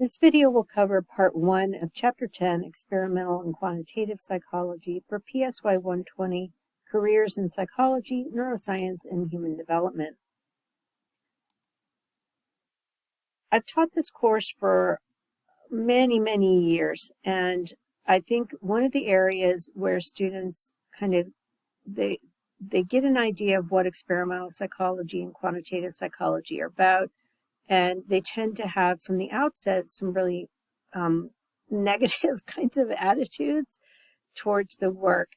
This video will cover Part 1 of Chapter 10, Experimental and Quantitative Psychology for PSY 120, Careers in Psychology, Neuroscience, and Human Development. I've taught this course for many years, and I think one of the areas where students they get an idea of what experimental psychology and quantitative psychology are about, and they tend to have from the outset some really negative kinds of attitudes towards the work.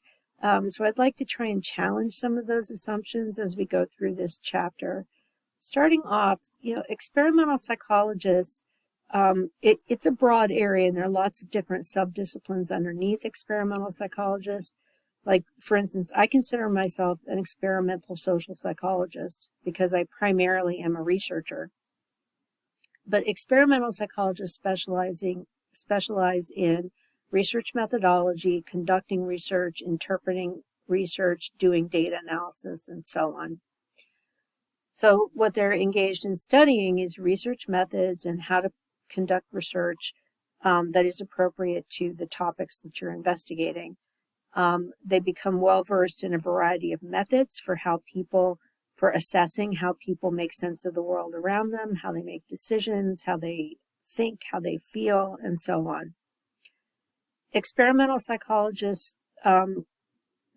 So I'd like to try and challenge some of those assumptions as we go through this chapter. Starting off, experimental psychologists, it's a broad area, and there are lots of different subdisciplines underneath experimental psychologists. Like, for instance, I consider myself an experimental social psychologist because I primarily am a researcher. But experimental psychologists specialize in research methodology, conducting research, interpreting research, doing data analysis, and so on. So what they're engaged in studying is research methods and how to conduct research that is appropriate to the topics that you're investigating. They become well-versed in a variety of methods for assessing how people make sense of the world around them, how they make decisions, how they think, how they feel, and so on. Experimental psychologists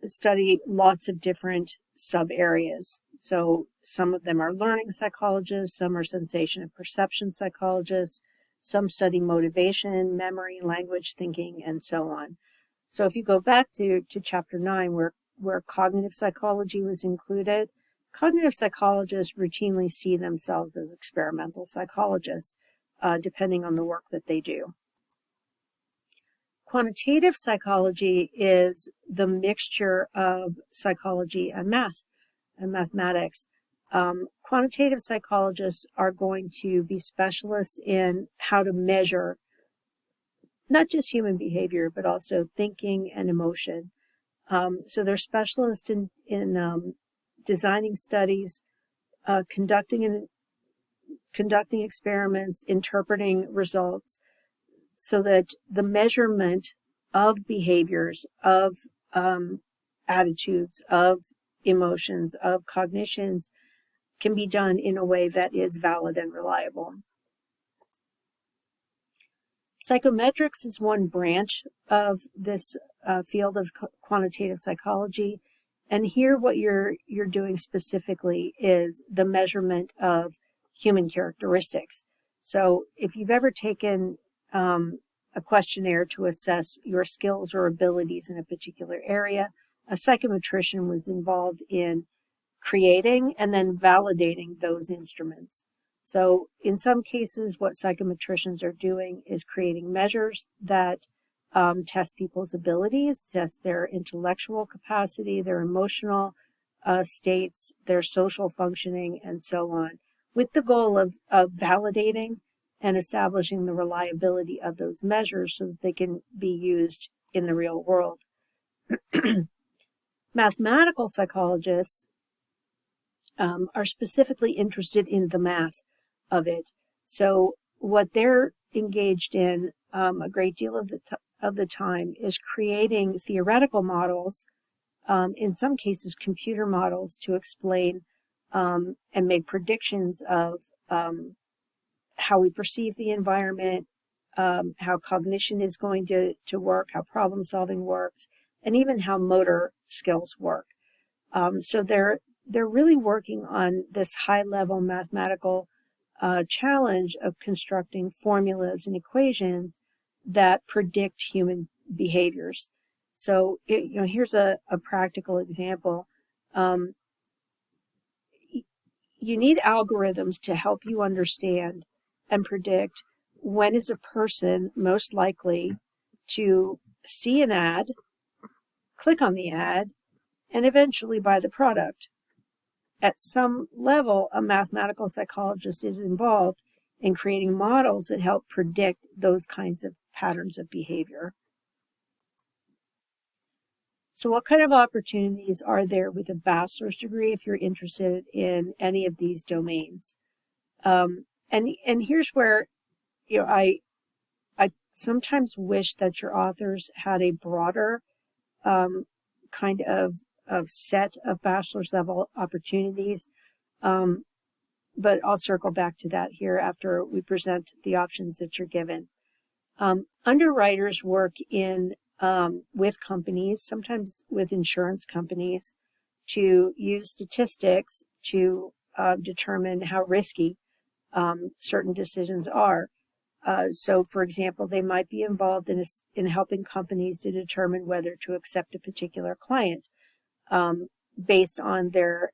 study lots of different sub-areas. So some of them are learning psychologists, some are sensation and perception psychologists, some study motivation, memory, language, thinking, and so on. So if you go back to Chapter 9, where cognitive psychology was included, cognitive psychologists routinely see themselves as experimental psychologists, depending on the work that they do. Quantitative psychology is the mixture of psychology and math and mathematics. Quantitative psychologists are going to be specialists in how to measure not just human behavior, but also thinking and emotion. So they're specialists in designing studies, conducting experiments, interpreting results, so that the measurement of behaviors, of attitudes, of emotions, of cognitions can be done in a way that is valid and reliable. Psychometrics is one branch of this field of quantitative psychology, and here what you're doing specifically is the measurement of human characteristics. So if you've ever taken a questionnaire to assess your skills or abilities in a particular area, a psychometrician was involved in creating and then validating those instruments. So in some cases, what psychometricians are doing is creating measures that test people's abilities, test their intellectual capacity, their emotional states, their social functioning, and so on, with the goal of validating and establishing the reliability of those measures so that they can be used in the real world. Mathematical psychologists are specifically interested in the math of it. So what they're engaged in a great deal of the time is creating theoretical models, in some cases computer models, to explain and make predictions of how we perceive the environment, how cognition is going to work, how problem solving works, and even how motor skills work. So they're really working on this high level mathematical challenge of constructing formulas and equations that predict human behaviors. So here's a practical example. You need algorithms to help you understand and predict when is a person most likely to see an ad, click on the ad, and eventually buy the product. At some level, a mathematical psychologist is involved in creating models that help predict those kinds of patterns of behavior. So what kind of opportunities are there with a bachelor's degree if you're interested in any of these domains? And here's where I sometimes wish that your authors had a broader kind of set of bachelor's level opportunities. But I'll circle back to that here after we present the options that you're given. Underwriters work in with companies, sometimes with insurance companies, to use statistics to determine how risky certain decisions are. So, for example, they might be involved in helping companies to determine whether to accept a particular client based on their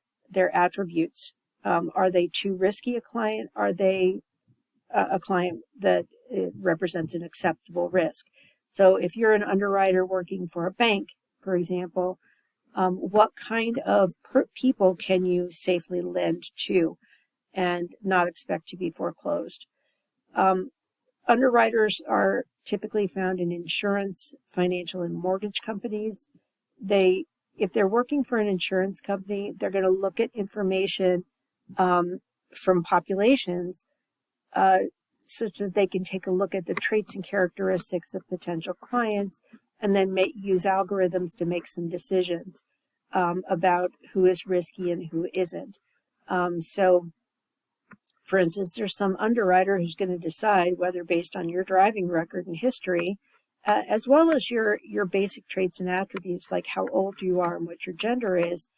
attributes. Are they too risky a client? Are they a client that represents an acceptable risk? So if you're an underwriter working for a bank, for example, what kind of people can you safely lend to and not expect to be foreclosed? Underwriters are typically found in insurance, financial, and mortgage companies. If they're working for an insurance company, they're going to look at information from populations so that they can take a look at the traits and characteristics of potential clients and then use algorithms to make some decisions about who is risky and who isn't. So, for instance, there's some underwriter who's going to decide whether, based on your driving record and history, as well as your basic traits and attributes, like how old you are and what your gender is,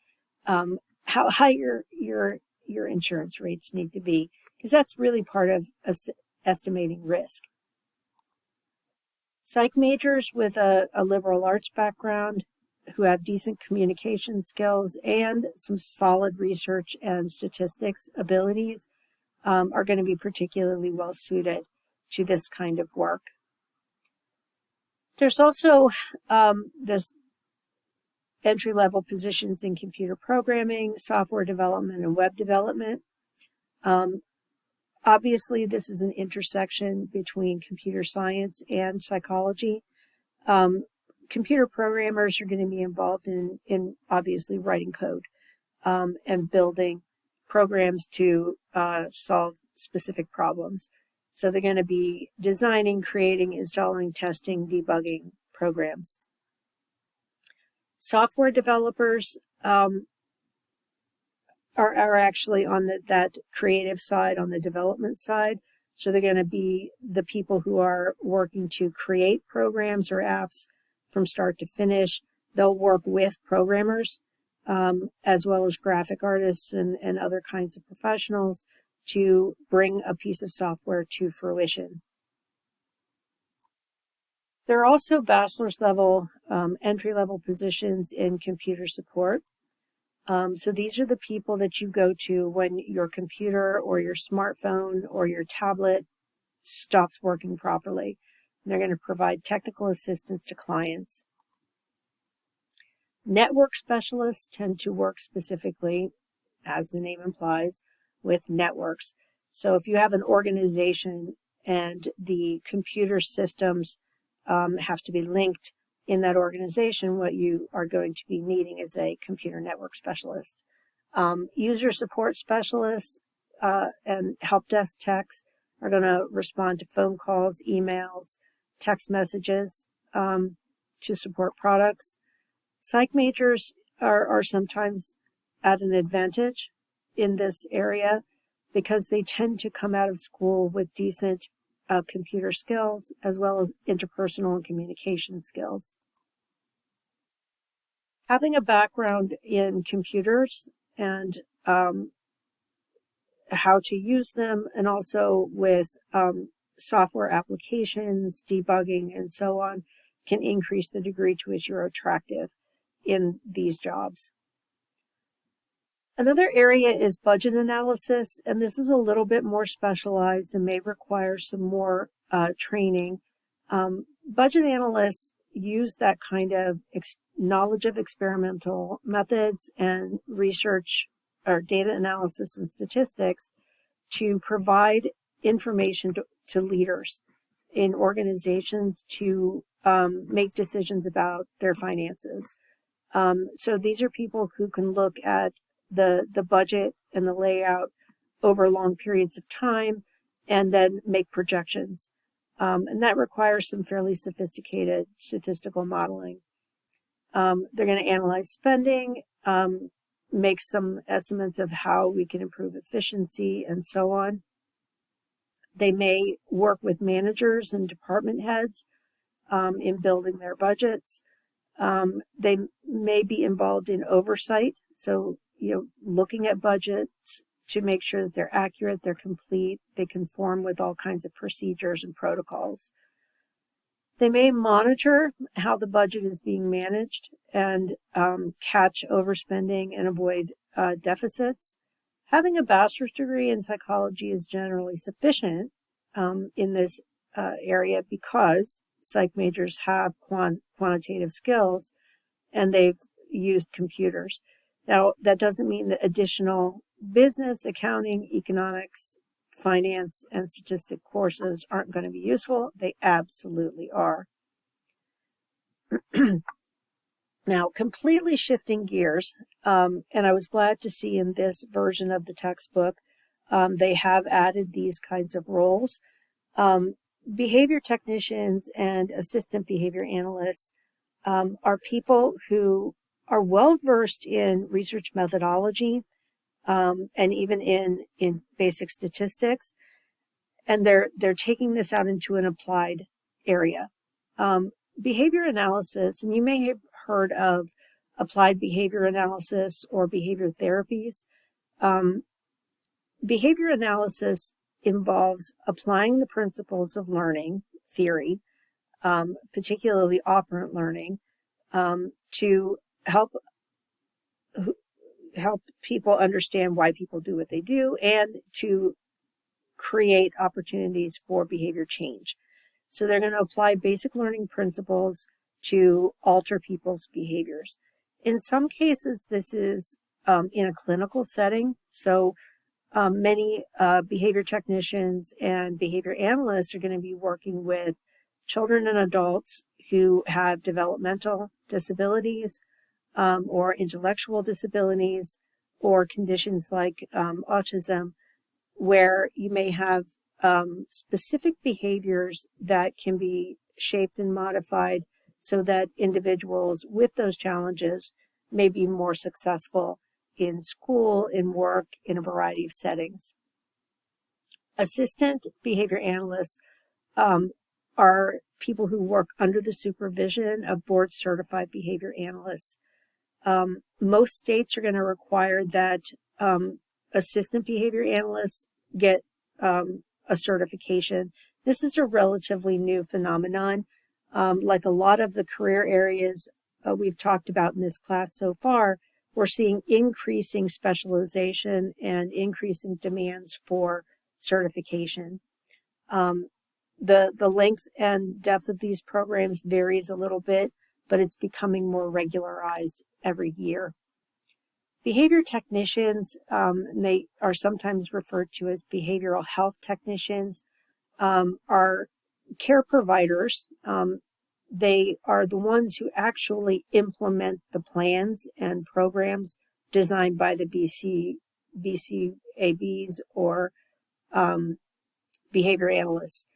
how high your insurance rates need to be, because that's really part of estimating risk. Psych majors with a liberal arts background who have decent communication skills and some solid research and statistics abilities are going to be particularly well suited to this kind of work. There's also this entry-level positions in computer programming, software development, and web development. Obviously, this is an intersection between computer science and psychology. Computer programmers are going to be involved in obviously writing code and building programs to solve specific problems. So they're going to be designing, creating, installing, testing, debugging programs. Software developers are actually on that creative side, on the development side. So they're going to be the people who are working to create programs or apps from start to finish. They'll work with programmers as well as graphic artists and other kinds of professionals to bring a piece of software to fruition. There are also bachelor's level, entry-level positions in computer support. So these are the people that you go to when your computer or your smartphone or your tablet stops working properly. And they're going to provide technical assistance to clients. Network specialists tend to work specifically, as the name implies, with networks. So if you have an organization and the computer systems have to be linked in that organization, what you are going to be needing is a computer network specialist. User support specialists and help desk techs are going to respond to phone calls, emails, text messages to support products. Psych majors are sometimes at an advantage in this area because they tend to come out of school with decent computer skills as well as interpersonal and communication skills. Having a background in computers and how to use them, and also with software applications, debugging, and so on, can increase the degree to which you're attractive in these jobs. Another area is budget analysis, and this is a little bit more specialized and may require some more training. Budget analysts use that kind of knowledge of experimental methods and research or data analysis and statistics to provide information to leaders in organizations to make decisions about their finances. So these are people who can look at the budget and the layout over long periods of time and then make projections and that requires some fairly sophisticated statistical modeling. They're going to analyze spending, make some estimates of how we can improve efficiency, and so on. They may work with managers and department heads in building their budgets. They may be involved in oversight, so looking at budgets to make sure that they're accurate, they're complete, they conform with all kinds of procedures and protocols. They may monitor how the budget is being managed and catch overspending and avoid deficits. Having a bachelor's degree in psychology is generally sufficient in this area because psych majors have quantitative skills and they've used computers. Now, that doesn't mean that additional business, accounting, economics, finance, and statistic courses aren't going to be useful. They absolutely are. Now, completely shifting gears, and I was glad to see in this version of the textbook, they have added these kinds of roles. Behavior technicians and assistant behavior analysts are people who are well versed in research methodology and even in basic statistics, and they're taking this out into an applied area. Behavior analysis, and you may have heard of applied behavior analysis or behavior therapies. Behavior analysis involves applying the principles of learning theory, particularly operant learning, to help people understand why people do what they do and to create opportunities for behavior change. So they're going to apply basic learning principles to alter people's behaviors. In some cases, this is in a clinical setting. So many behavior technicians and behavior analysts are going to be working with children and adults who have developmental disabilities or intellectual disabilities or conditions like autism, where you may have specific behaviors that can be shaped and modified so that individuals with those challenges may be more successful in school, in work, in a variety of settings. Assistant behavior analysts are people who work under the supervision of board-certified behavior analysts. Most states are going to require that assistant behavior analysts get a certification. This is a relatively new phenomenon. Like a lot of the career areas we've talked about in this class so far, we're seeing increasing specialization and increasing demands for certification. The length and depth of these programs varies a little bit, but it's becoming more regularized every year. Behavior technicians, they are sometimes referred to as behavioral health technicians, are care providers. They are the ones who actually implement the plans and programs designed by the BCABs or behavior analysts.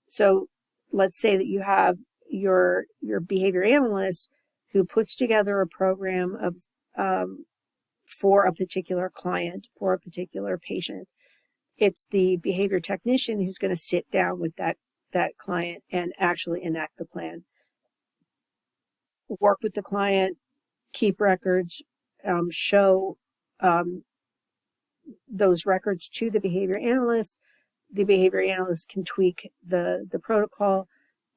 So let's say that you have your behavior analyst who puts together a program of for a particular client, for a particular patient. It's the behavior technician who's going to sit down with that client and actually enact the plan. Work with the client, keep records, show those records to the behavior analyst. The behavior analyst can tweak the protocol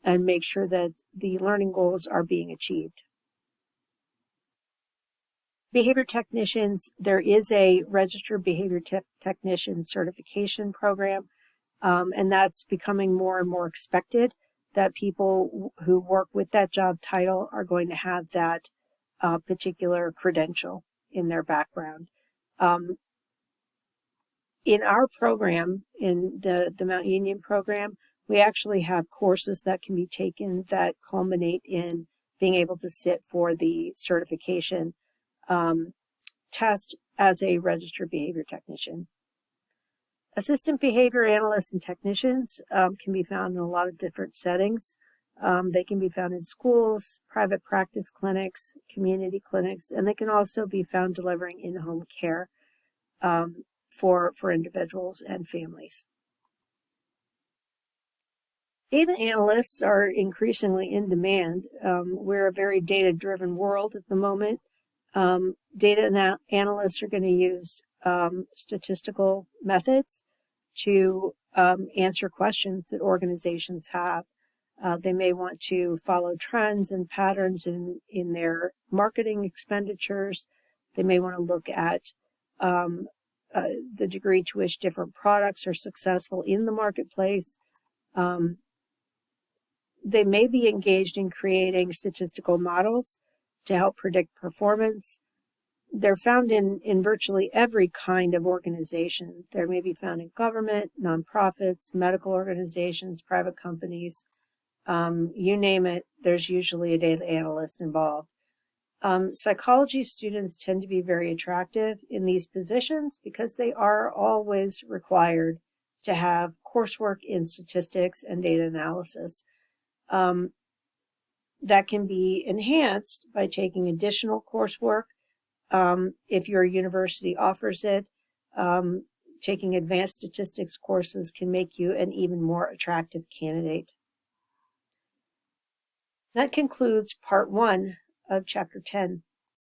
and make sure that the learning goals are being achieved. Behavior technicians, there is a registered behavior technician certification program, and that's becoming more and more expected that people who work with that job title are going to have that particular credential in their background. In our program, in the Mount Union program, we actually have courses that can be taken that culminate in being able to sit for the certification test as a registered behavior technician. Assistant behavior analysts and technicians can be found in a lot of different settings. They can be found in schools, private practice clinics, community clinics, and they can also be found delivering in-home care for individuals and families. Data analysts are increasingly in demand. We're a very data-driven world at the moment. Data analysts are going to use statistical methods to answer questions that organizations have. They may want to follow trends and patterns in their marketing expenditures. They may want to look at the degree to which different products are successful in the marketplace. They may be engaged in creating statistical models to help predict performance. They're found in virtually every kind of organization. They may be found in government, nonprofits, medical organizations, private companies. You name it, there's usually a data analyst involved. Psychology students tend to be very attractive in these positions because they are always required to have coursework in statistics and data analysis. That can be enhanced by taking additional coursework. If your university offers it, taking advanced statistics courses can make you an even more attractive candidate. That concludes part 1 of chapter 10.